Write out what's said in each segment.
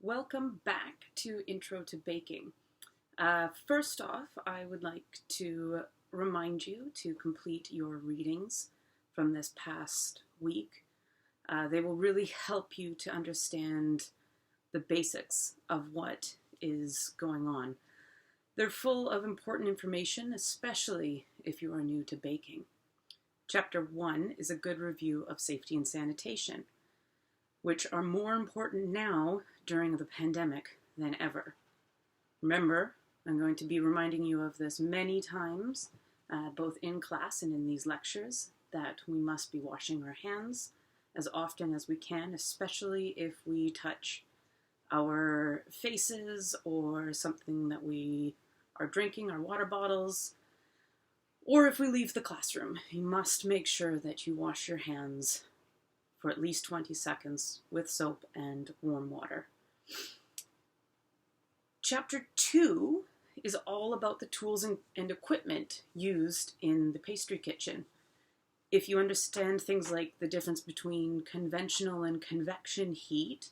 Welcome back to Intro to Baking. First off, I would like to remind you to complete your readings from this past week. They will really help you to understand the basics of what is going on. They're full of important information, especially if you are new to baking. Chapter 1 is a good review of safety and sanitation, which are more important now during the pandemic than ever. Remember, I'm going to be reminding you of this many times, both in class and in these lectures, that we must be washing our hands as often as we can, especially if we touch our faces or something that we are drinking, our water bottles, or if we leave the classroom. You must make sure that you wash your hands for at least 20 seconds with soap and warm water. Chapter 2 is all about the tools and equipment used in the pastry kitchen. If you understand things like the difference between conventional and convection heat,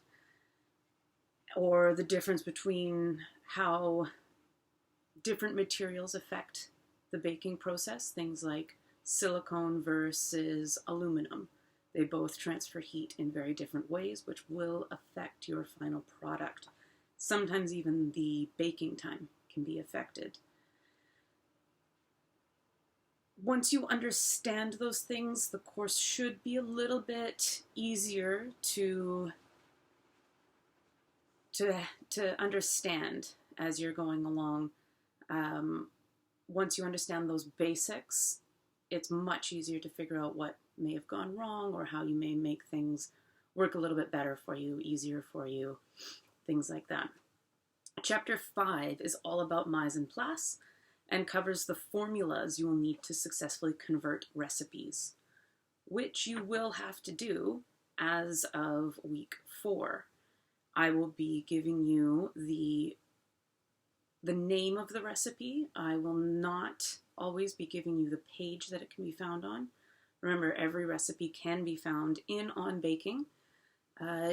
or the difference between how different materials affect the baking process, things like silicone versus aluminum, they both transfer heat in very different ways, which will affect your final product. Sometimes even the baking time can be affected. Once you understand those things, the course should be a little bit easier to understand as you're going along. Once you understand those basics, it's much easier to figure out what may have gone wrong or how you may make things work a little bit better for you, easier for you, things like that. Chapter 5 is all about mise en place and covers the formulas you will need to successfully convert recipes, which you will have to do as of week 4. I will be giving you the name of the recipe. I will not always be giving you the page that it can be found on. Remember, every recipe can be found in On Baking.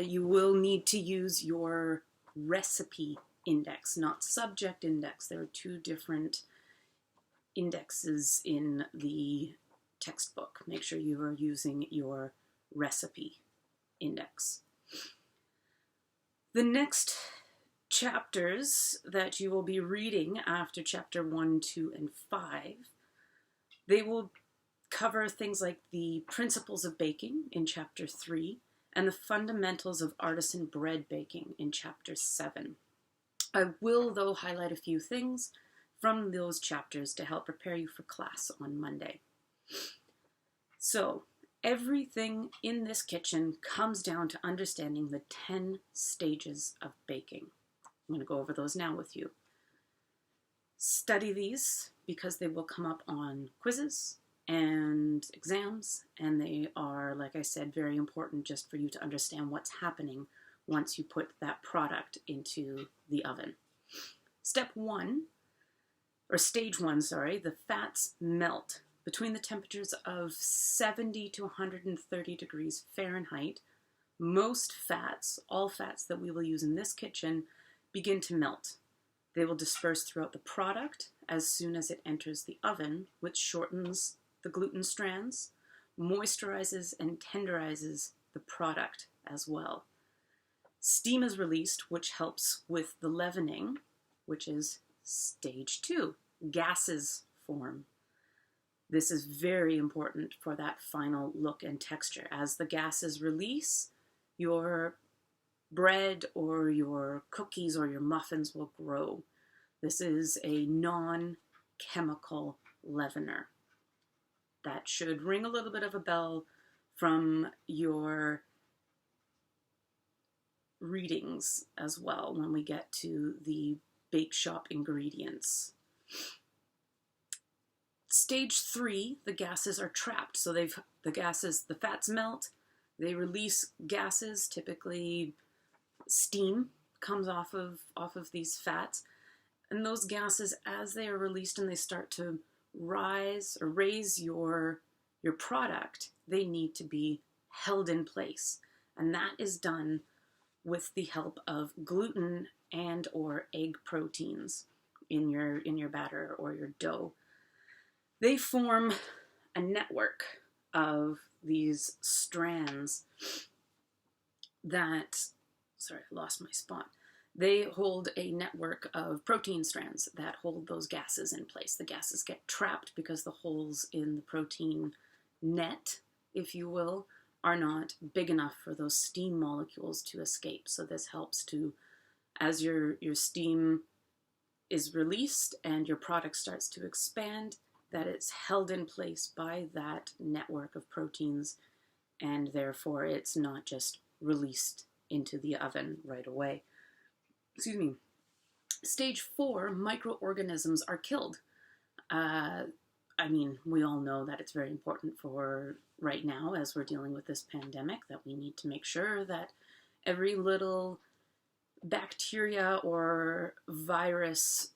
You will need to use your recipe index, not subject index. There are 2 different indexes in the textbook. Make sure you are using your recipe index. The next chapters that you will be reading after chapter 1, 2, and 5, they will cover things like the principles of baking in chapter 3 and the fundamentals of artisan bread baking in chapter 7. I will, though, highlight a few things from those chapters to help prepare you for class on Monday. So, everything in this kitchen comes down to understanding the 10 stages of baking. I'm going to go over those now with you. Study these because they will come up on quizzes and exams, and they are, like I said, very important just for you to understand what's happening once you put that product into the oven. Stage 1, the fats melt between the temperatures of 70 to 130 degrees Fahrenheit. Most fats, all fats that we will use in this kitchen, begin to melt. They will disperse throughout the product as soon as it enters the oven, which shortens the gluten strands, moisturizes and tenderizes the product as well. Steam is released, which helps with the leavening, which is stage 2. Gases form. This is very important for that final look and texture. As the gases release, your bread or your cookies or your muffins will grow. This is a non-chemical leavener. That should ring a little bit of a bell from your readings as well when we get to the bake shop ingredients. Stage 3, the gases are trapped. So the fats melt, they release gases, typically steam comes off of these fats, and those gases, as they are released and they start to rise or raise your product, they need to be held in place, and that is done with the help of gluten and or egg proteins in your batter or your dough. They form a network of these strands that, sorry, I lost my spot. They hold a network of protein strands that hold those gases in place. The gases get trapped because the holes in the protein net, if you will, are not big enough for those steam molecules to escape. So this helps to, as your steam is released and your product starts to expand, that it's held in place by that network of proteins, and therefore it's not just released into the oven right away. Excuse me. Stage 4, microorganisms are killed. I mean, we all know that it's very important for right now, as we're dealing with this pandemic, that we need to make sure that every little bacteria or virus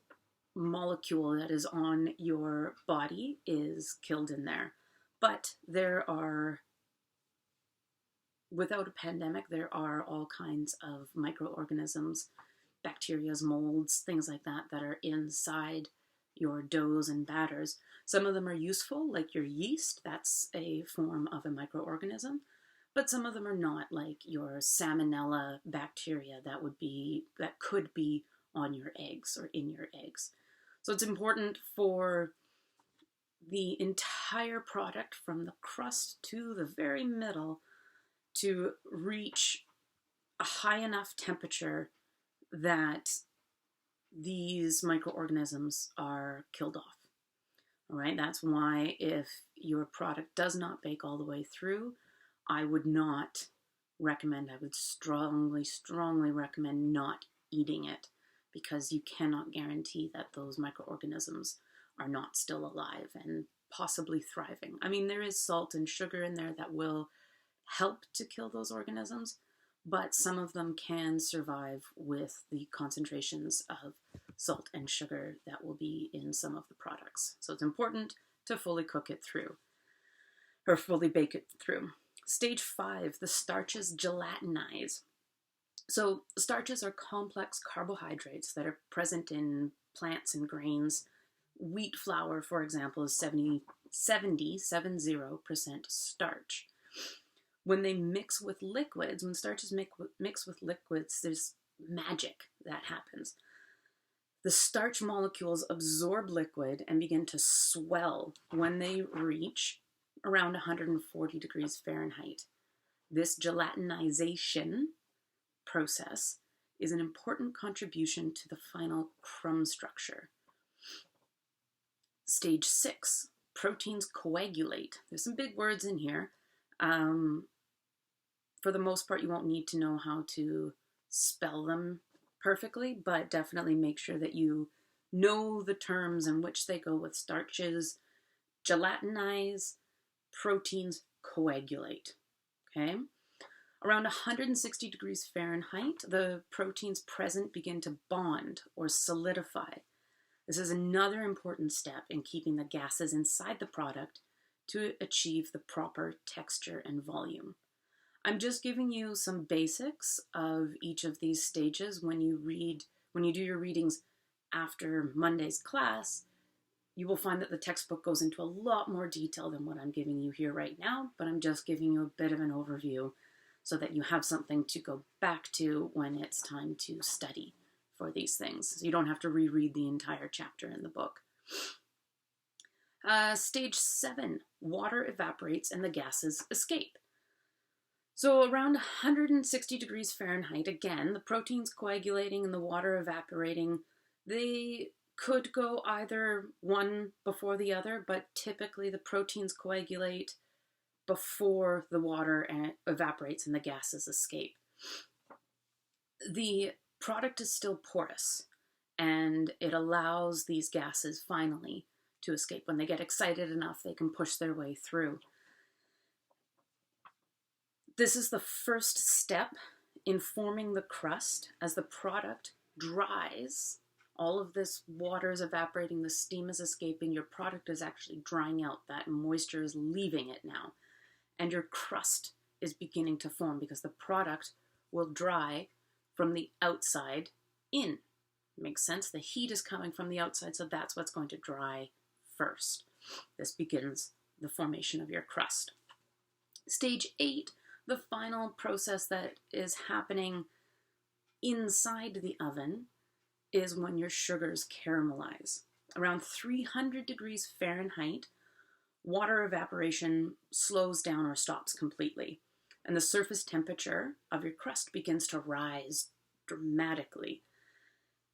molecule that is on your body is killed in there. But there are, without a pandemic, there are all kinds of microorganisms, bacteria, molds, things like that, that are inside your doughs and batters. Some of them are useful, like your yeast. That's a form of a microorganism. But some of them are not, like your salmonella bacteria that could be on your eggs or in your eggs. So it's important for the entire product, from the crust to the very middle, to reach a high enough temperature that these microorganisms are killed off. All right, that's why if your product does not bake all the way through, I would strongly, strongly recommend not eating it, because you cannot guarantee that those microorganisms are not still alive and possibly thriving. I mean, there is salt and sugar in there that will help to kill those organisms, but some of them can survive with the concentrations of salt and sugar that will be in some of the products. So it's important to fully cook it through, or fully bake it through. Stage 5, the starches gelatinize. So starches are complex carbohydrates that are present in plants and grains. Wheat flour, for example, is 70% starch. When they mix with liquids, when starches mix with liquids, there's magic that happens. The starch molecules absorb liquid and begin to swell when they reach around 140 degrees Fahrenheit. This gelatinization process is an important contribution to the final crumb structure. Stage 6, proteins coagulate. There's some big words in here. For the most part, you won't need to know how to spell them perfectly, but definitely make sure that you know the terms in which they go with starches. Gelatinize, proteins coagulate. Okay? Around 160 degrees Fahrenheit, the proteins present begin to bond or solidify. This is another important step in keeping the gases inside the product to achieve the proper texture and volume. I'm just giving you some basics of each of these stages. When you do your readings after Monday's class, you will find that the textbook goes into a lot more detail than what I'm giving you here right now, but I'm just giving you a bit of an overview so that you have something to go back to when it's time to study for these things. So you don't have to reread the entire chapter in the book. Stage 7, water evaporates and the gases escape. So around 160 degrees Fahrenheit, again, the proteins coagulating and the water evaporating, they could go either one before the other, but typically the proteins coagulate before the water evaporates and the gases escape. The product is still porous, and it allows these gases finally to escape. When they get excited enough, they can push their way through. This is the first step in forming the crust. As the product dries, all of this water is evaporating, the steam is escaping, your product is actually drying out. That moisture is leaving it now. And your crust is beginning to form because the product will dry from the outside in. Makes sense? The heat is coming from the outside, so that's what's going to dry first. This begins the formation of your crust. Stage 8, the final process that is happening inside the oven, is when your sugars caramelize. Around 300 degrees Fahrenheit, water evaporation slows down or stops completely, and the surface temperature of your crust begins to rise dramatically.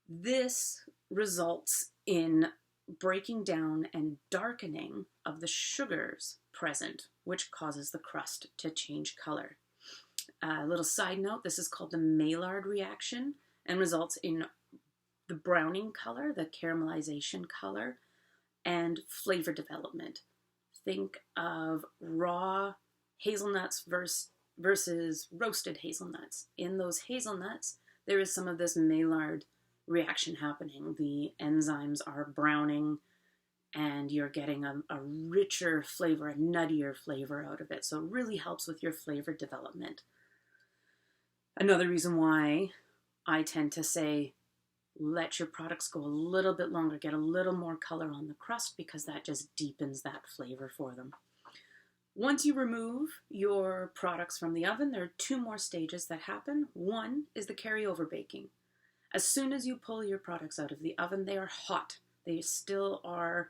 This results in breaking down and darkening of the sugars present, which causes the crust to change color. A little side note, this is called the Maillard reaction and results in the browning color, the caramelization color, and flavor development. Think of raw hazelnuts versus roasted hazelnuts. In those hazelnuts, there is some of this Maillard reaction happening. The enzymes are browning and you're getting a richer flavor, a nuttier flavor out of it. So it really helps with your flavor development. Another reason why I tend to say let your products go a little bit longer, get a little more color on the crust, because that just deepens that flavor for them. Once you remove your products from the oven, there are 2 more stages that happen. One is the carryover baking. As soon as you pull your products out of the oven, they are hot. They still are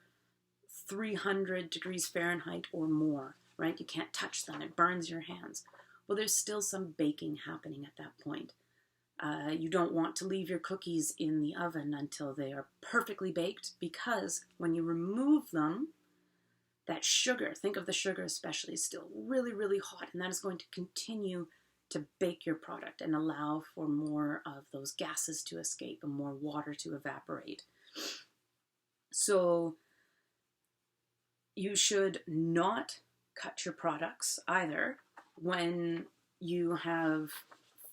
300 degrees Fahrenheit or more, right? You can't touch them. It burns your hands. Well, there's still some baking happening at that point. You don't want to leave your cookies in the oven until they are perfectly baked, because when you remove them, that sugar, think of the sugar especially, is still really, really hot, and that is going to continue to bake your product and allow for more of those gases to escape and more water to evaporate. So you should not cut your products either when you have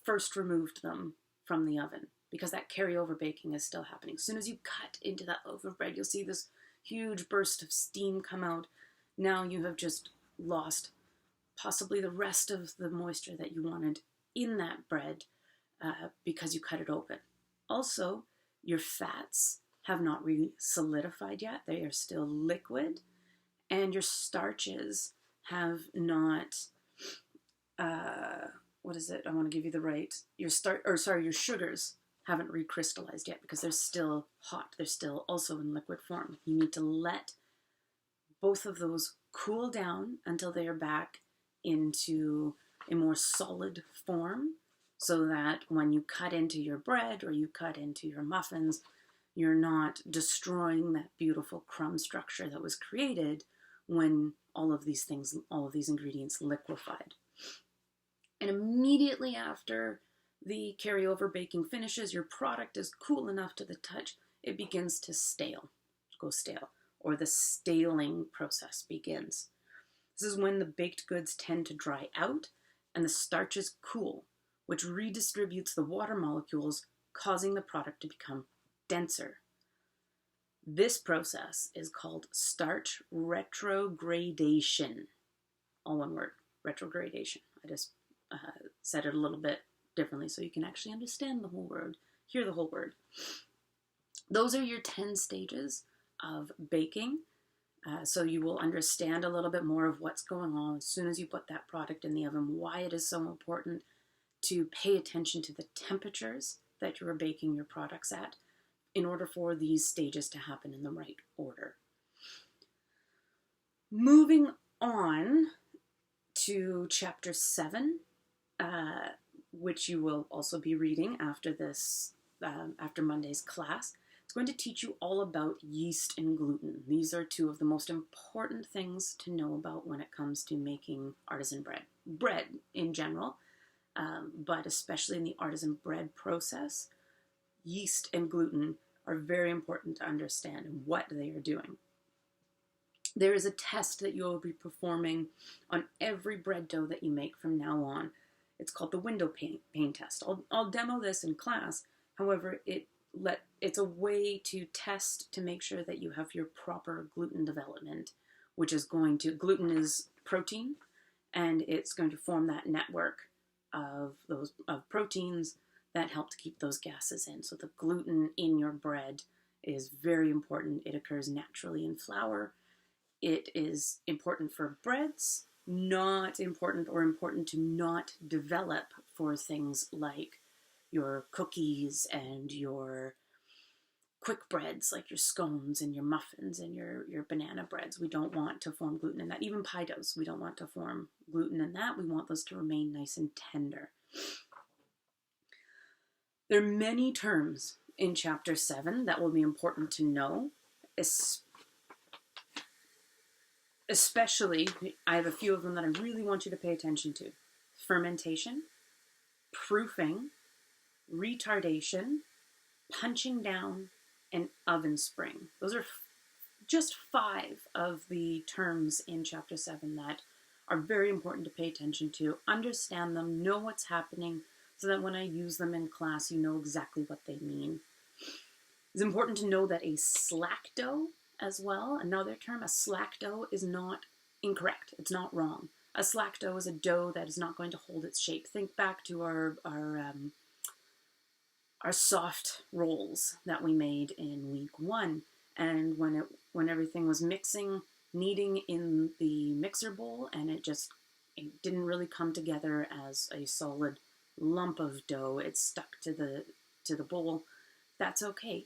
first removed them from the oven, because that carryover baking is still happening. As soon as you cut into that loaf of bread, you'll see this huge burst of steam come out. Now you have just lost possibly the rest of the moisture that you wanted in that bread because you cut it open. Also, your fats have not really solidified yet. They are still liquid, and your starches have not, what is it? I want to give you the right. Your sugars haven't recrystallized yet because they're still hot. They're still also in liquid form. You need to let both of those cool down until they are back into a more solid form, so that when you cut into your bread or you cut into your muffins, you're not destroying that beautiful crumb structure that was created when all of these ingredients liquefied. And immediately after the carryover baking finishes, your product is cool enough to the touch, it begins to go stale, or the staling process begins. This is when the baked goods tend to dry out and the starches cool, which redistributes the water molecules, causing the product to become denser. This process is called starch retrogradation. All one word, retrogradation. I just said it a little bit differently so you can actually understand the whole word, hear the whole word. Those are your 10 stages of baking. So you will understand a little bit more of what's going on as soon as you put that product in the oven, why it is so important to pay attention to the temperatures that you are baking your products at in order for these stages to happen in the right order. Moving on to chapter 7, which you will also be reading after this, after Monday's class. It's going to teach you all about yeast and gluten. These are 2 of the most important things to know about when it comes to making artisan bread. Bread in general, but especially in the artisan bread process, yeast and gluten are very important to understand and what they are doing. There is a test that you will be performing on every bread dough that you make from now on. It's called the window pane test. I'll demo this in class. However, it's a way to test to make sure that you have your proper gluten development, which is gluten is protein, and it's going to form that network of proteins that help to keep those gases in. So the gluten in your bread is very important. It occurs naturally in flour. It is important for breads, not important, or important to not develop for things like your cookies and your quick breads, like your scones and your muffins and your banana breads. We don't want to form gluten in that. Even pie doughs, we don't want to form gluten in that. We want those to remain nice and tender. There are many terms in chapter 7 that will be important to know, especially, I have a few of them that I really want you to pay attention to. Fermentation, proofing, retardation, punching down, and oven spring. Those are just 5 of the terms in chapter 7 that are very important to pay attention to. Understand them, know what's happening, so that when I use them in class, you know exactly what they mean. It's important to know that a slack dough as well, another term, a slack dough is not incorrect. It's not wrong. A slack dough is a dough that is not going to hold its shape. Think back to our soft rolls that we made in week 1, and when everything was kneading in the mixer bowl, and it didn't really come together as a solid lump of dough. It stuck to the bowl. That's okay.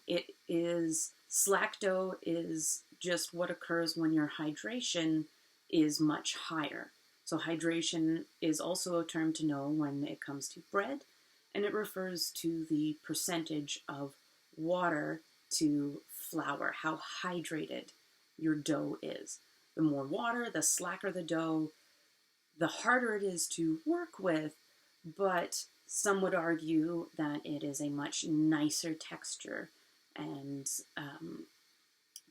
Slack dough is just what occurs when your hydration is much higher. So hydration is also a term to know when it comes to bread, and it refers to the percentage of water to flour, how hydrated your dough is. The more water, the slacker the dough, the harder it is to work with, but some would argue that it is a much nicer texture and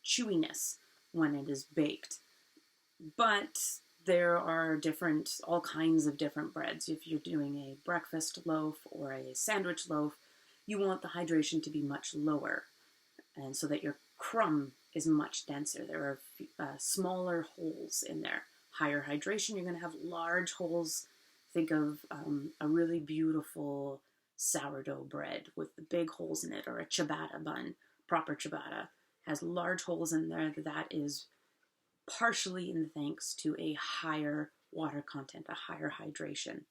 chewiness when it is baked. But there are all kinds of different breads. If you're doing a breakfast loaf or a sandwich loaf, you want the hydration to be much lower, and so that your crumb is much denser. There are smaller holes in there. Higher hydration, you're going to have large holes. Think of a really beautiful sourdough bread with the big holes in it, or a ciabatta bun. Proper ciabatta has large holes in there. That is partially in thanks to a higher water content, a higher hydration.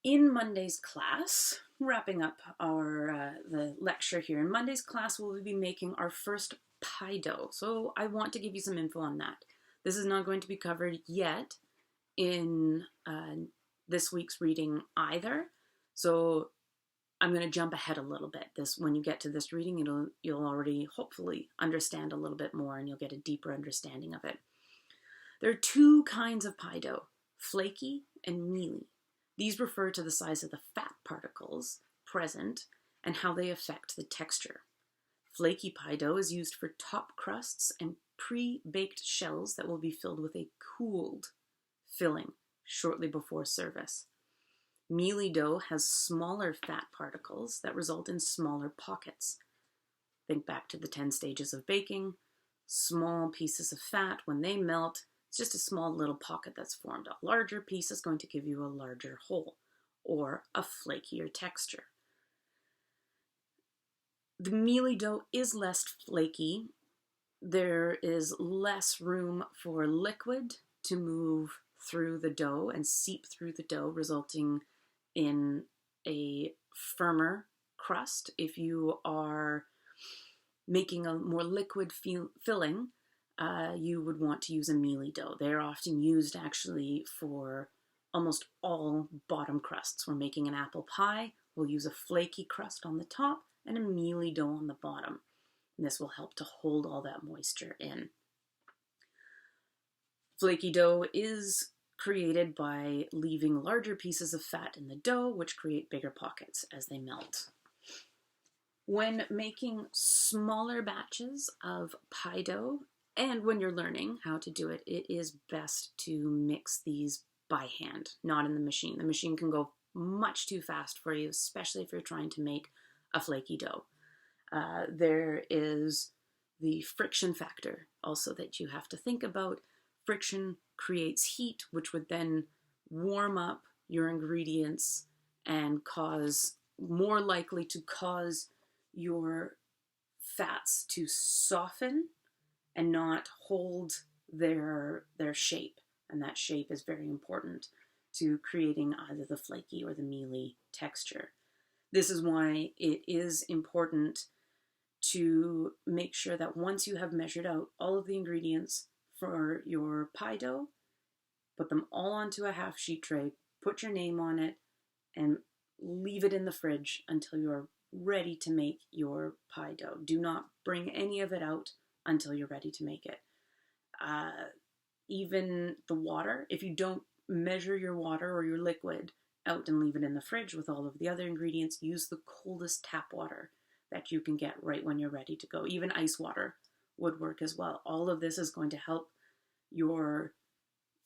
In Monday's class, wrapping up the lecture here, in Monday's class we'll be making our first pie dough. So I want to give you some info on that. This is not going to be covered yet in this week's reading either. So I'm going to jump ahead a little bit. When you get to this reading, you'll already hopefully understand a little bit more, and you'll get a deeper understanding of it. There are 2 kinds of pie dough, flaky and mealy. These refer to the size of the fat particles present and how they affect the texture. Flaky pie dough is used for top crusts and pre-baked shells that will be filled with a cooled filling shortly before service. Mealy dough has smaller fat particles that result in smaller pockets. Think back to the 10 stages of baking. Small pieces of fat, when they melt, it's just a small little pocket that's formed. A larger piece is going to give you a larger hole, or a flakier texture. The mealy dough is less flaky. There is less room for liquid to move through the dough and seep through the dough, resulting in a firmer crust. If you are making a more liquid filling, you would want to use a mealy dough. They're often used actually for almost all bottom crusts. We're making an apple pie, we'll use a flaky crust on the top and a mealy dough on the bottom. And this will help to hold all that moisture in. Flaky dough is created by leaving larger pieces of fat in the dough, which create bigger pockets as they melt. When making smaller batches of pie dough, and when you're learning how to do it, it is best to mix these by hand, not in the machine. The machine can go much too fast for you, especially if you're trying to make a flaky dough. There is the friction factor also that you have to think about. Friction creates heat, which would then warm up your ingredients and more likely to cause your fats to soften and not hold their shape. And that shape is very important to creating either the flaky or the mealy texture. This is why it is important to make sure that once you have measured out all of the ingredients for your pie dough, put them all onto a half sheet tray, put your name on it, and leave it in the fridge until you're ready to make your pie dough. Do not bring any of it out until you're ready to make it. Even the water, if you don't measure your water or your liquid out and leave it in the fridge with all of the other ingredients, use the coldest tap water that you can get right when you're ready to go. Even ice water would work as well. All of this is going to help your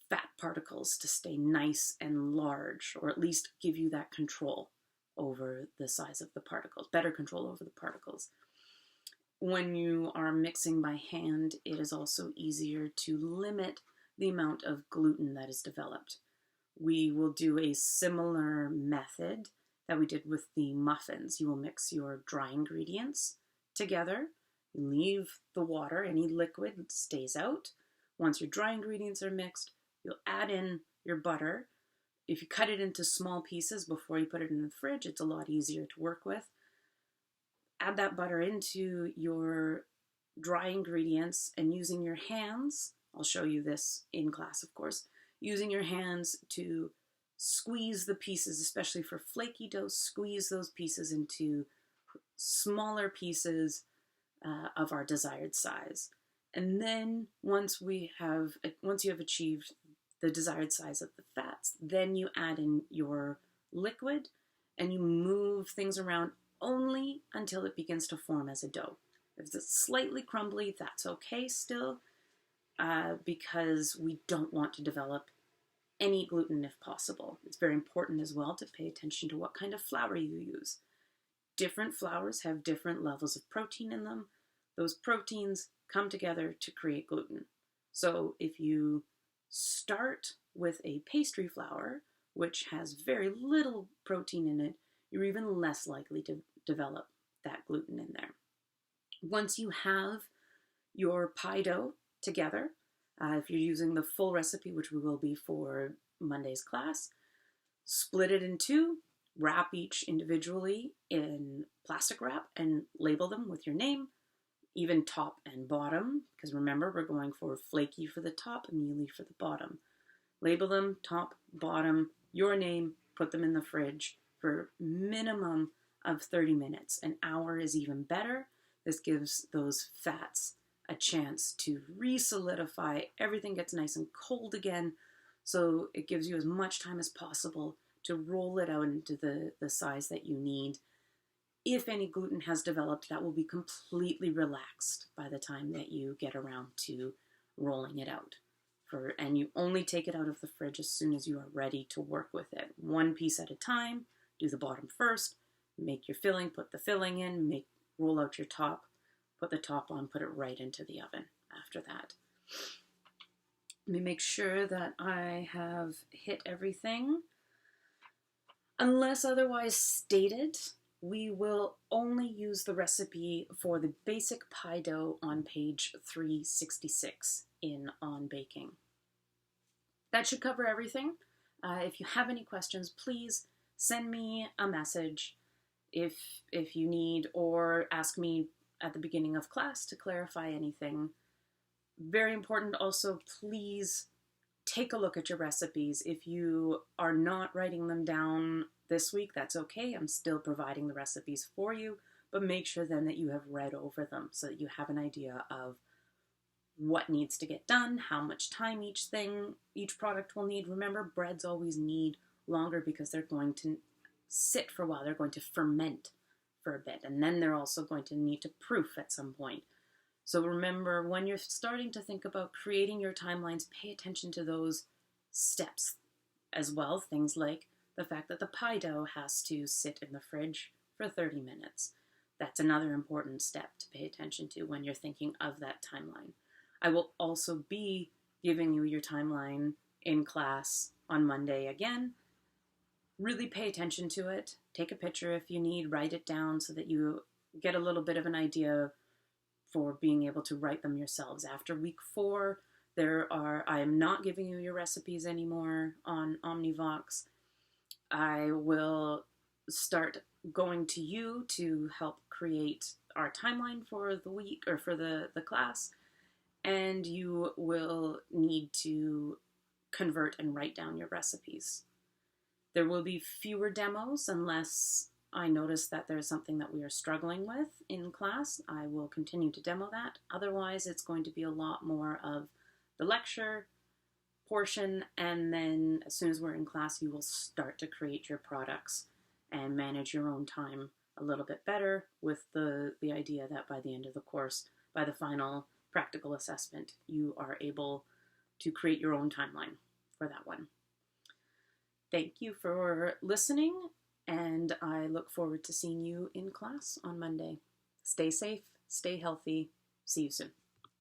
fat particles to stay nice and large, or at least give you that control over the size of the particles, better control over the particles. When you are mixing by hand, it is also easier to limit the amount of gluten that is developed. We will do a similar method that we did with the muffins. You will mix your dry ingredients together. You leave the water, any liquid stays out. Once your dry ingredients are mixed, you'll add in your butter. If you cut it into small pieces before you put it in the fridge, it's a lot easier to work with. Add that butter into your dry ingredients, and using your hands, I'll show you this in class, of course, using your hands to squeeze the pieces, especially for flaky dough, squeeze those pieces into smaller pieces of our desired size. And then once you have achieved the desired size of the fats, then you add in your liquid and you move things around only until it begins to form as a dough. If it's slightly crumbly, that's okay still, because we don't want to develop any gluten if possible. It's very important as well to pay attention to what kind of flour you use. Different flours have different levels of protein in them. Those proteins come together to create gluten. So if you start with a pastry flour, which has very little protein in it, you're even less likely to develop that gluten in there. Once you have your pie dough together, if you're using the full recipe, which we will be for Monday's class, split it in two, wrap each individually in plastic wrap and label them with your name, even top and bottom, because remember, we're going for flaky for the top and mealy for the bottom. Label them, top, bottom, your name, put them in the fridge for minimum of 30 minutes. An hour is even better. This gives those fats a chance to re-solidify. Everything gets nice and cold again, so it gives you as much time as possible to roll it out into the size that you need. If any gluten has developed, that will be completely relaxed by the time that you get around to rolling it out. And you only take it out of the fridge as soon as you are ready to work with it. One piece at a time. Do the bottom first. Make your filling, put the filling in, roll out your top, put the top on, put it right into the oven after that. Let me make sure that I have hit everything. Unless otherwise stated, we will only use the recipe for the basic pie dough on page 366 in On Baking. That should cover everything. If you have any questions, please send me a message if you need, or ask me at the beginning of class to clarify anything. Very important also, please take a look at your recipes. If you are not writing them down this week, that's okay. I'm still providing the recipes for you, but make sure then that you have read over them so that you have an idea of what needs to get done, how much time each product will need. Remember, breads always need longer because they're going to sit for a while. They're going to ferment for a bit, and then they're also going to need to proof at some point. So remember, when you're starting to think about creating your timelines, pay attention to those steps as well. Things like the fact that the pie dough has to sit in the fridge for 30 minutes. That's another important step to pay attention to when you're thinking of that timeline. I will also be giving you your timeline in class on Monday again. really pay attention to it. Take a picture if you need, write it down so that you get a little bit of an idea for being able to write them yourselves. After week 4, I am not giving you your recipes anymore on Omnivox. I will start going to you to help create our timeline for the week or for the class, and you will need to convert and write down your recipes. There will be fewer demos unless I notice that there's something that we are struggling with in class. I will continue to demo that. Otherwise, it's going to be a lot more of the lecture portion, and then as soon as we're in class, you will start to create your products and manage your own time a little bit better, with the idea that by the end of the course, by the final practical assessment, you are able to create your own timeline for that one. Thank you for listening, and I look forward to seeing you in class on Monday. Stay safe, stay healthy. See you soon.